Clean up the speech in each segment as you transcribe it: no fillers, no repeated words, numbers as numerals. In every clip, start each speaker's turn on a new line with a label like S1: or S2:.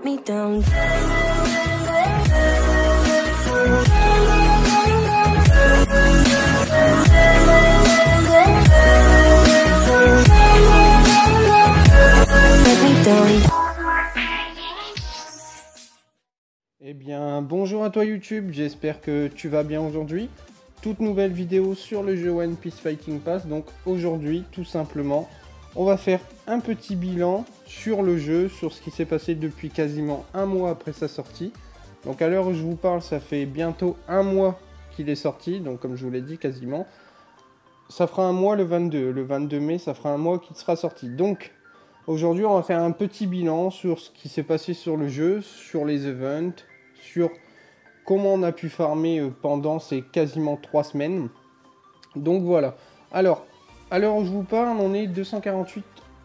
S1: me down.
S2: Eh bien, bonjour à toi YouTube, j'espère que tu vas bien aujourd'hui. Toute nouvelle vidéo sur le jeu One Piece Fighting Pass. Donc aujourd'hui, tout simplement, on va faire un petit bilan sur le jeu, sur ce qui s'est passé depuis quasiment un mois après sa sortie. Donc à l'heure où je vous parle, ça fait bientôt un mois qu'il est sorti, donc comme je vous l'ai dit quasiment. Ça fera un mois le 22 mai, ça fera un mois qu'il sera sorti. Donc aujourd'hui, on va faire un petit bilan sur ce qui s'est passé sur le jeu, sur les events, sur comment on a pu farmer pendant ces quasiment 3 semaines. Donc voilà. Alors, à l'heure où je vous parle, on est 248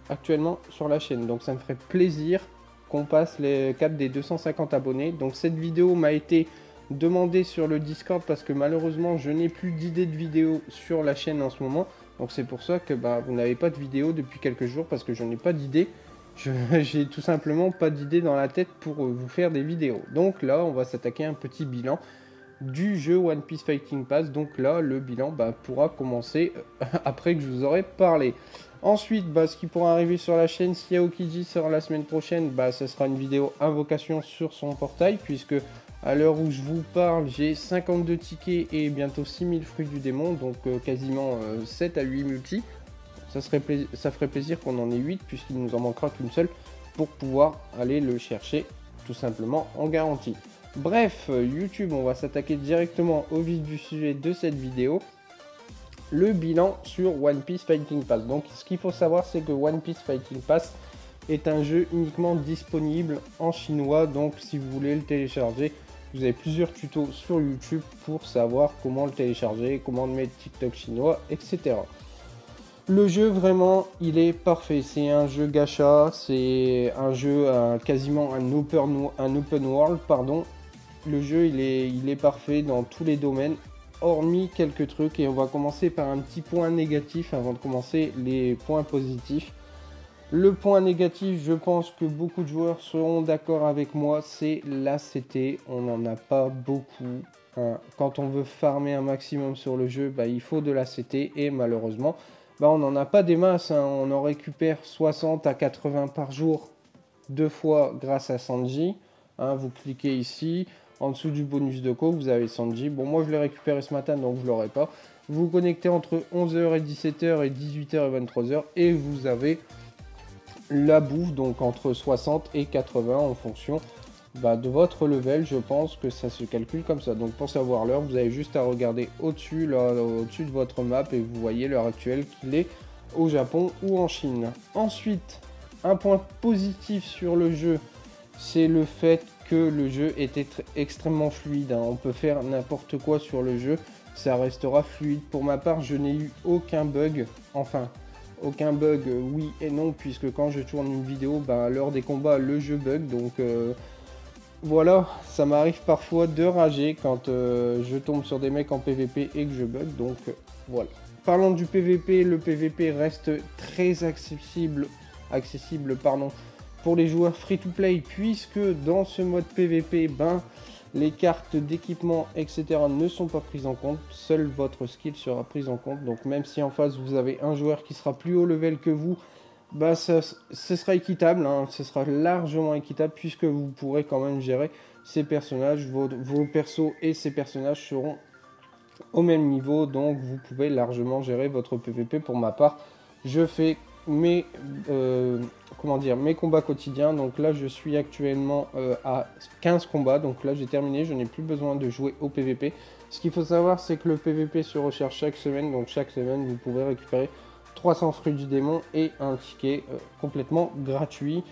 S2: actuellement sur la chaîne. Donc ça me ferait plaisir qu'on passe les cap des 250 abonnés. Donc cette vidéo m'a été demandée sur le Discord parce que malheureusement, je n'ai plus d'idées de vidéos sur la chaîne en ce moment. Donc c'est pour ça que vous n'avez pas de vidéo depuis quelques jours parce que je n'ai pas d'idées. J'ai tout simplement pas d'idée dans la tête pour vous faire des vidéos. Donc là, on va s'attaquer à un petit bilan du jeu One Piece Fighting Pass. Donc là, le bilan pourra commencer après que je vous aurai parlé. Ensuite, ce qui pourra arriver sur la chaîne, si Aokiji sort la semaine prochaine, ce sera une vidéo invocation sur son portail, puisque à l'heure où je vous parle, j'ai 52 tickets et bientôt 6000 fruits du démon, donc quasiment 7 à 8 multi. Ça ferait plaisir qu'on en ait 8 puisqu'il nous en manquera qu'une seule pour pouvoir aller le chercher tout simplement en garantie. Bref, YouTube, on va s'attaquer directement au vif du sujet de cette vidéo. Le bilan sur One Piece Fighting Pass. Donc ce qu'il faut savoir, c'est que One Piece Fighting Pass est un jeu uniquement disponible en chinois. Donc si vous voulez le télécharger, vous avez plusieurs tutos sur YouTube pour savoir comment le télécharger, comment mettre TikTok chinois, etc. Le jeu, vraiment, il est parfait. C'est un jeu gacha, c'est un jeu quasiment un open world, pardon. Le jeu, il est parfait dans tous les domaines, hormis quelques trucs. Et on va commencer par un petit point négatif avant de commencer les points positifs. Le point négatif, je pense que beaucoup de joueurs seront d'accord avec moi, c'est l'ACT. On n'en a pas beaucoup. Quand on veut farmer un maximum sur le jeu, il faut de l'ACT et malheureusement, on n'en a pas des masses, on en récupère 60 à 80 par jour, 2 fois grâce à Sanji. Vous cliquez ici, en dessous du bonus de co, vous avez Sanji. Bon, moi je l'ai récupéré ce matin, donc je ne l'aurai pas. Vous vous connectez entre 11h et 17h et 18h et 23h, et vous avez la bouffe, donc entre 60 et 80 en fonction de votre level. Je pense que ça se calcule comme ça. Donc pour savoir l'heure, vous avez juste à regarder au-dessus de votre map et vous voyez l'heure actuelle qu'il est au Japon ou en Chine. Ensuite, un point positif sur le jeu, c'est le fait que le jeu était extrêmement fluide. On peut faire n'importe quoi sur le jeu, ça restera fluide. Pour ma part, je n'ai eu aucun bug, enfin aucun bug, oui et non, puisque quand je tourne une vidéo, à l'heure des combats, le jeu bug. Donc voilà, ça m'arrive parfois de rager quand je tombe sur des mecs en PVP et que je bug, donc voilà. Parlons du PVP, le PVP reste très accessible pour les joueurs free-to-play, puisque dans ce mode PVP, les cartes d'équipement, etc. ne sont pas prises en compte, seul votre skill sera prise en compte. Donc même si en face vous avez un joueur qui sera plus haut level que vous, ce sera équitable, ce sera largement équitable puisque vous pourrez quand même gérer ces personnages, vos persos et ces personnages seront au même niveau, donc vous pouvez largement gérer votre PVP. Pour ma part, je fais mes combats quotidiens, donc là je suis actuellement à 15 combats, donc là j'ai terminé, je n'ai plus besoin de jouer au PVP. Ce qu'il faut savoir, c'est que le PVP se recherche chaque semaine, donc chaque semaine vous pouvez récupérer 300 fruits du démon et un ticket complètement gratuit.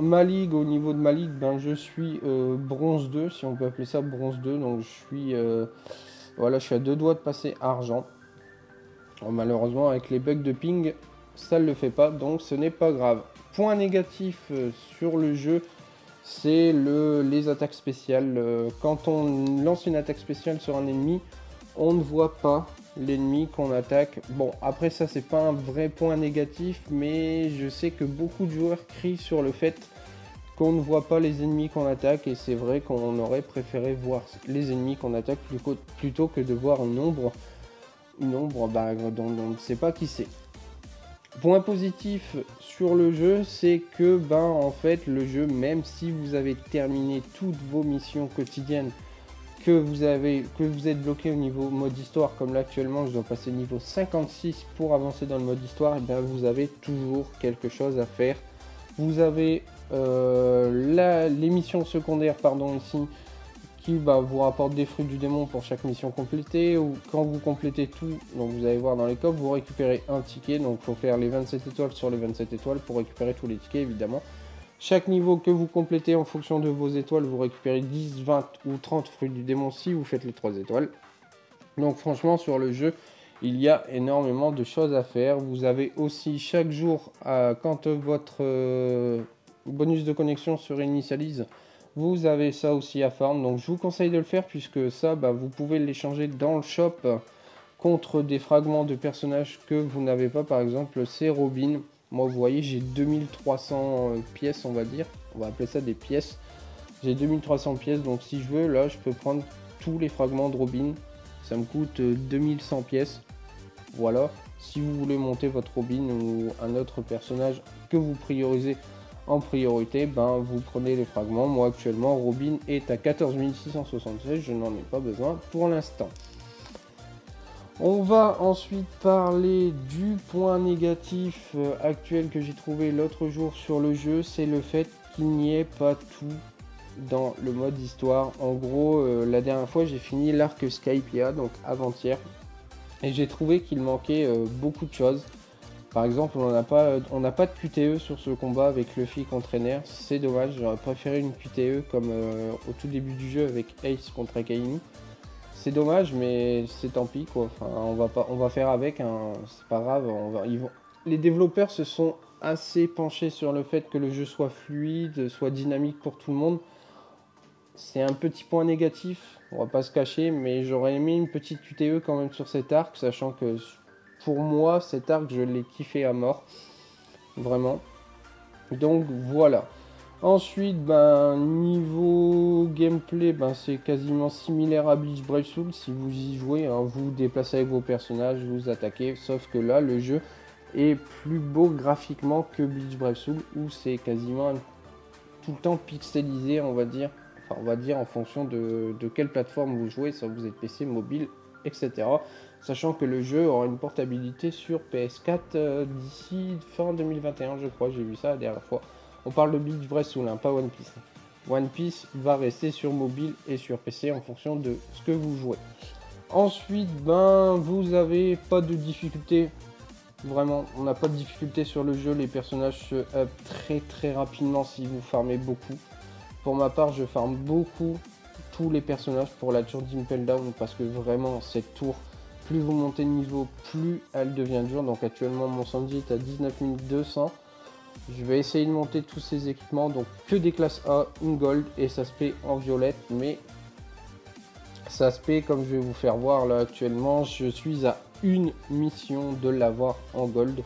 S2: Ma ligue, au niveau de ma ligue, je suis bronze 2, si on peut appeler ça bronze 2, donc je suis à 2 doigts de passer argent. Alors, malheureusement avec les bugs de ping, ça ne le fait pas, donc ce n'est pas grave. Point négatif sur le jeu, c'est les attaques spéciales. Quand on lance une attaque spéciale sur un ennemi, on ne voit pas l'ennemi qu'on attaque. Bon, après ça, c'est pas un vrai point négatif, mais je sais que beaucoup de joueurs crient sur le fait qu'on ne voit pas les ennemis qu'on attaque, et c'est vrai qu'on aurait préféré voir les ennemis qu'on attaque plutôt que de voir une ombre bah, dont on ne sait pas qui c'est. Point positif sur le jeu, c'est que en fait le jeu, même si vous avez terminé toutes vos missions quotidiennes, que vous êtes bloqué au niveau mode histoire, comme là actuellement je dois passer niveau 56 pour avancer dans le mode histoire, et bien vous avez toujours quelque chose à faire. Vous avez les missions secondaires ici, qui vous rapporte des fruits du démon pour chaque mission complétée, ou quand vous complétez tout, donc vous allez voir dans les coffres, vous récupérez un ticket, donc il faut faire les 27 étoiles sur les 27 étoiles pour récupérer tous les tickets évidemment. Chaque niveau que vous complétez en fonction de vos étoiles, vous récupérez 10, 20 ou 30 fruits du démon si vous faites les 3 étoiles. Donc franchement sur le jeu, il y a énormément de choses à faire. Vous avez aussi chaque jour, quand votre bonus de connexion se réinitialise, vous avez ça aussi à farm, donc je vous conseille de le faire puisque ça, vous pouvez l'échanger dans le shop contre des fragments de personnages que vous n'avez pas. Par exemple, c'est Robin. Moi, vous voyez, j'ai 2300 pièces, on va dire. On va appeler ça des pièces. J'ai 2300 pièces, donc si je veux, là, je peux prendre tous les fragments de Robin. Ça me coûte 2100 pièces. Voilà. Si vous voulez monter votre Robin ou un autre personnage que vous priorisez en priorité, vous prenez les fragments. Moi actuellement Robin est à 14 676, je n'en ai pas besoin pour l'instant. On va ensuite parler du point négatif actuel que j'ai trouvé l'autre jour sur le jeu, c'est le fait qu'il n'y ait pas tout dans le mode histoire. En gros, la dernière fois j'ai fini l'arc Skypiea, donc avant-hier, et j'ai trouvé qu'il manquait beaucoup de choses. Par exemple, on n'a pas de QTE sur ce combat avec Luffy contre Ener. C'est dommage, j'aurais préféré une QTE comme au tout début du jeu avec Ace contre Akainu. C'est dommage, mais c'est tant pis quoi. Enfin, on va faire avec, hein. C'est pas grave. Les développeurs se sont assez penchés sur le fait que le jeu soit fluide, soit dynamique pour tout le monde. C'est un petit point négatif, on va pas se cacher, mais j'aurais aimé une petite QTE quand même sur cet arc, sachant que pour moi, cet arc, je l'ai kiffé à mort. Vraiment. Donc, voilà. Ensuite, niveau gameplay, c'est quasiment similaire à Bleach Brave Soul. Si vous y jouez, hein, vous vous déplacez avec vos personnages, vous attaquez. Sauf que là, le jeu est plus beau graphiquement que Bleach Brave Soul, où c'est quasiment tout le temps pixelisé, on va dire. Enfin, on va dire en fonction de quelle plateforme vous jouez, soit vous êtes PC, mobile, etc. Sachant que le jeu aura une portabilité sur PS4 d'ici fin 2021, je crois, j'ai vu ça la dernière fois. On parle de Bleach Brave Soul, pas One Piece. One Piece va rester sur mobile et sur PC en fonction de ce que vous jouez. Ensuite, vous avez pas de difficulté. Vraiment, on n'a pas de difficulté sur le jeu. Les personnages se up très rapidement si vous farmez beaucoup. Pour ma part, je farme beaucoup tous les personnages pour la tour d'Impel Down parce que vraiment, cette tour, plus vous montez de niveau, plus elle devient dure. Donc actuellement, mon Sanji est à 19 200. Je vais essayer de monter tous ces équipements, donc que des classes A, une gold, et ça se paie en violette, mais ça se paie comme je vais vous faire voir là actuellement. Je suis à une mission de l'avoir en gold,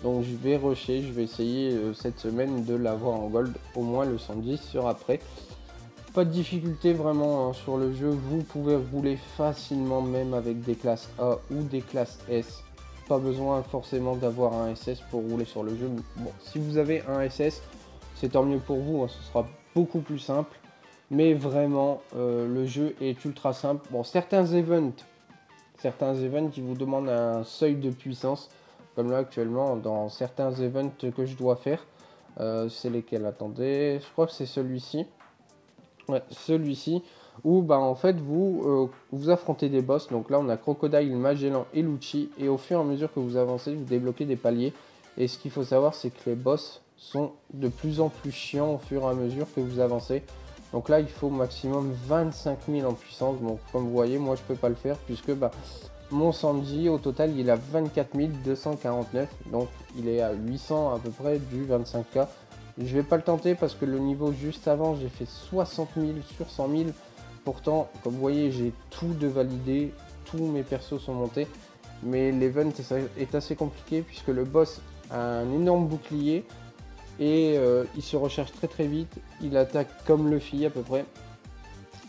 S2: donc je vais rusher, je vais essayer cette semaine de l'avoir en gold, au moins le 110 sera prêt. Pas de difficulté vraiment sur le jeu, vous pouvez rouler facilement même avec des classes A ou des classes S. Pas besoin forcément d'avoir un SS pour rouler sur le jeu. Bon, si vous avez un SS, c'est tant mieux pour vous, hein, ce sera beaucoup plus simple. Mais vraiment, le jeu est ultra simple. Bon, certains events qui vous demandent un seuil de puissance, comme là actuellement dans certains events que je dois faire. C'est lesquels? Attendez, je crois que c'est celui-ci. Ouais, celui-ci. Où en fait vous affrontez des boss. Donc là on a Crocodile, Magellan et Lucci, et au fur et à mesure que vous avancez, vous débloquez des paliers. Et ce qu'il faut savoir, c'est que les boss sont de plus en plus chiants au fur et à mesure que vous avancez. Donc là il faut maximum 25 000 en puissance. Donc comme vous voyez, moi je peux pas le faire puisque mon Sanji au total il a 24 249, donc il est à 800 à peu près du 25k. Je vais pas le tenter parce que le niveau juste avant j'ai fait 60 000 sur 100 000. Pourtant, comme vous voyez, j'ai tout de validé, tous mes persos sont montés, mais l'event est assez compliqué puisque le boss a un énorme bouclier, et il se recharge très très vite. Il attaque comme Luffy à peu près.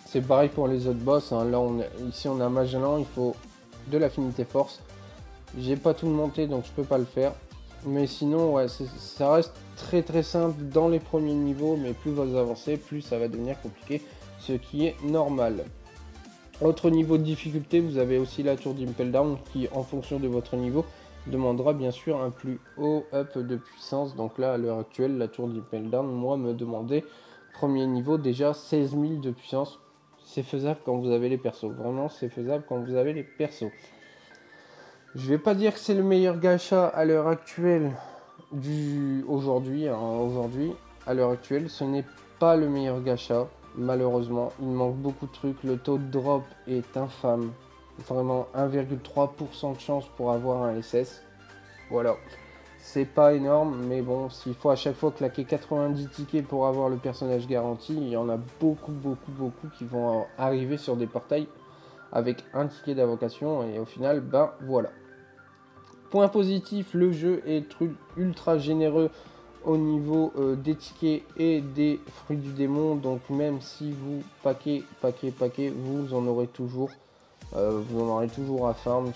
S2: C'est pareil pour les autres boss, hein. Là ici on a Magellan, il faut de l'affinité force. J'ai pas tout monté donc je peux pas le faire. Mais sinon ouais, ça reste très très simple dans les premiers niveaux, mais plus vous avancez, plus ça va devenir compliqué, ce qui est normal. Autre niveau de difficulté, vous avez aussi la tour d'Impel Down qui, en fonction de votre niveau, demandera bien sûr un plus haut up de puissance. Donc là, à l'heure actuelle, la tour d'Impel Down, moi, me demandait, premier niveau, déjà 16 000 de puissance. C'est faisable quand vous avez les persos. Vraiment, c'est faisable quand vous avez les persos. Je vais pas dire que c'est le meilleur gacha à l'heure actuelle aujourd'hui. Aujourd'hui, à l'heure actuelle, ce n'est pas le meilleur gacha. Malheureusement, il manque beaucoup de trucs. Le taux de drop est infâme. Vraiment 1,3% de chance pour avoir un SS. Voilà. C'est pas énorme, mais bon, s'il faut à chaque fois claquer 90 tickets pour avoir le personnage garanti, il y en a beaucoup qui vont arriver sur des portails avec un ticket d'invocation. Et au final, ben voilà. Point positif, le jeu est ultra généreux au niveau des tickets et des fruits du démon. Donc même si vous paquez, vous en aurez toujours. Vous en aurez toujours à farm.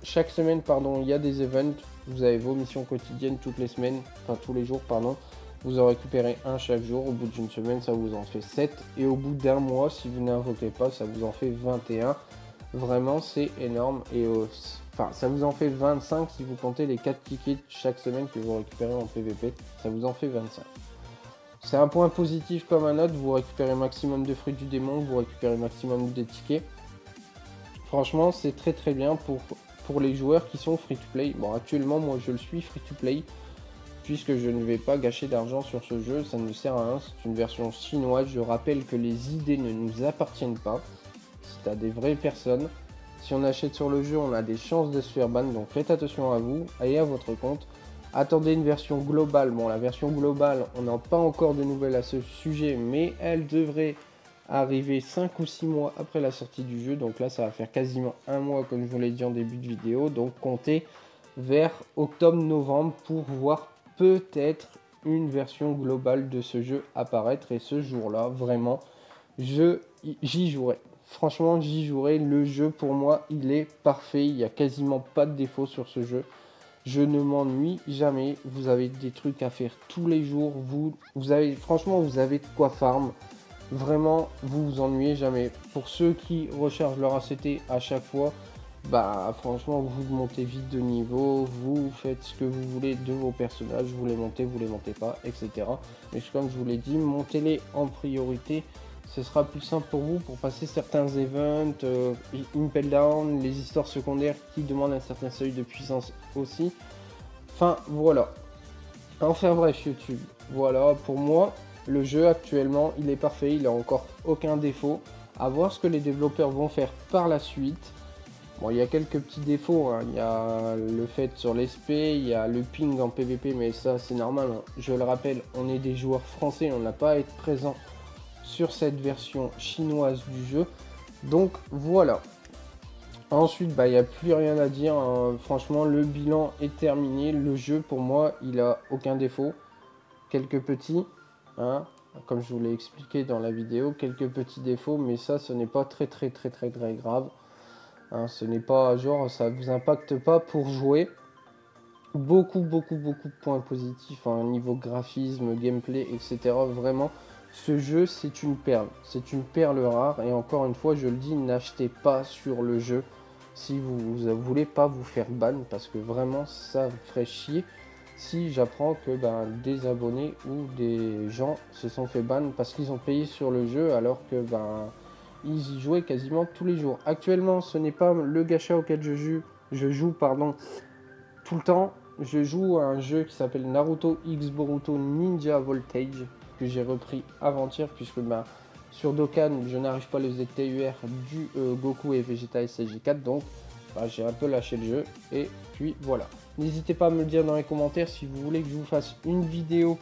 S2: Chaque semaine, pardon, il y a des events. Vous avez vos missions quotidiennes toutes les semaines, enfin tous les jours, pardon. Vous en récupérez un chaque jour. Au bout d'une semaine, ça vous en fait 7. Et au bout d'un mois, si vous n'invoquez pas, ça vous en fait 21. Vraiment, c'est énorme. Et enfin, ça vous en fait 25 si vous comptez les 4 tickets chaque semaine que vous récupérez en PVP. Ça vous en fait 25. C'est un point positif comme un autre. Vous récupérez maximum de fruits du démon. Vous récupérez maximum de tickets. Franchement, c'est très très bien pour les joueurs qui sont free to play. Bon, actuellement, moi, je le suis free to play. Puisque je ne vais pas gâcher d'argent sur ce jeu. Ça ne sert à rien. C'est une version chinoise. Je rappelle que les idées ne nous appartiennent pas. C'est à des vraies personnes. Si on achète sur le jeu, on a des chances de se faire ban, donc faites attention à vous et à votre compte. Attendez une version globale. Bon, la version globale, on n'a pas encore de nouvelles à ce sujet, mais elle devrait arriver 5 ou 6 mois après la sortie du jeu. Donc là, ça va faire quasiment un mois, comme je vous l'ai dit en début de vidéo. Donc comptez vers octobre-novembre pour voir peut-être une version globale de ce jeu apparaître. Et ce jour-là, vraiment, j'y jouerai. Franchement, j'y jouerai. Le jeu, pour moi, il est parfait. Il n'y a quasiment pas de défaut sur ce jeu. Je ne m'ennuie jamais. Vous avez des trucs à faire tous les jours. Franchement, vous avez de quoi farm. Vraiment, vous vous ennuyez jamais. Pour ceux qui rechargent leur ACT à chaque fois, bah franchement, vous montez vite de niveau. Vous faites ce que vous voulez de vos personnages. Vous les montez pas, etc. Mais comme je vous l'ai dit, montez-les en priorité. Ce sera plus simple pour vous pour passer certains events, Impel Down, les histoires secondaires qui demandent un certain seuil de puissance aussi. Enfin, voilà. Enfin bref, YouTube. Voilà, pour moi, le jeu actuellement, il est parfait, il n'a encore aucun défaut. À voir ce que les développeurs vont faire par la suite. Bon, il y a quelques petits défauts, hein. Il y a le fait sur l'SP, il y a le ping en PVP, mais ça c'est normal, hein. Je le rappelle, on est des joueurs français, on n'a pas à être présent sur cette version chinoise du jeu. Donc voilà. Ensuite, bah, il n'y a plus rien à dire, hein. Franchement, le bilan est terminé. Le jeu, pour moi, il a aucun défaut. Quelques petits, hein, comme je vous l'ai expliqué dans la vidéo, quelques petits défauts, mais ça, ce n'est pas très grave. Hein, ce n'est pas genre, ça vous impacte pas pour jouer. Beaucoup de points positifs, hein, niveau graphisme, gameplay, etc. Vraiment. Ce jeu, c'est une perle rare, et encore une fois, je le dis, n'achetez pas sur le jeu si vous ne voulez pas vous faire ban, parce que vraiment, ça vous ferait chier si j'apprends que des abonnés ou des gens se sont fait ban parce qu'ils ont payé sur le jeu, alors que ils y jouaient quasiment tous les jours. Actuellement, ce n'est pas le gacha auquel je joue tout le temps. Je joue à un jeu qui s'appelle Naruto X Boruto Ninja Voltage, que j'ai repris avant-hier, puisque sur Dokkan je n'arrive pas le ZTUR du Goku et Vegeta SSJ4, donc j'ai un peu lâché le jeu, et puis voilà. N'hésitez pas à me le dire dans les commentaires si vous voulez que je vous fasse une vidéo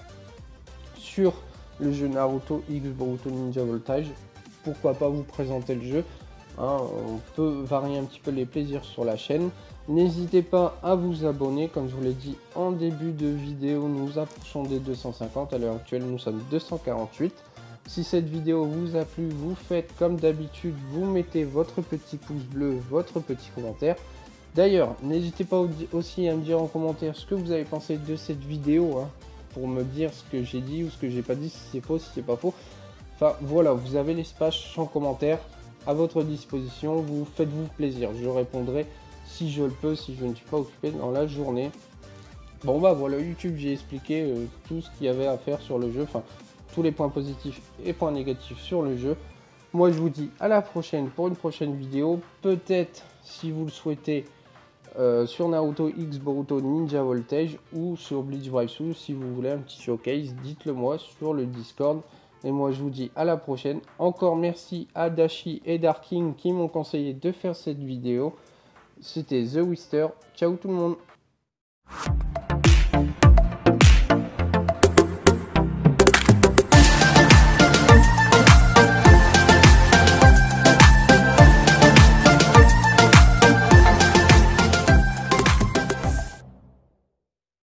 S2: sur le jeu Naruto X Boruto Ninja Voltage. Pourquoi pas vous présenter le jeu. hein, on peut varier un petit peu les plaisirs sur la chaîne. N'hésitez pas à vous abonner, comme je vous l'ai dit en début de vidéo, nous approchons des 250, à l'heure actuelle nous sommes 248. Si cette vidéo vous a plu, vous faites comme d'habitude, vous mettez votre petit pouce bleu, votre petit commentaire. D'ailleurs, n'hésitez pas aussi à me dire en commentaire ce que vous avez pensé de cette vidéo, hein, pour me dire ce que j'ai dit ou ce que j'ai pas dit, si c'est faux, si c'est pas faux. Enfin voilà, vous avez l'espace en commentaire à votre disposition, vous faites-vous plaisir, je répondrai si je le peux, si je ne suis pas occupé dans la journée. Bon bah voilà, YouTube, j'ai expliqué tout ce qu'il y avait à faire sur le jeu, enfin tous les points positifs et points négatifs sur le jeu. Moi je vous dis à la prochaine pour une prochaine vidéo, peut-être si vous le souhaitez sur Naruto X Boruto Ninja Voltage ou sur Bleach Brave si vous voulez un petit showcase, dites-le moi sur le Discord. Et moi je vous dis à la prochaine. Encore merci à Dashi et Darking qui m'ont conseillé de faire cette vidéo. C'était The Wister. Ciao tout le monde.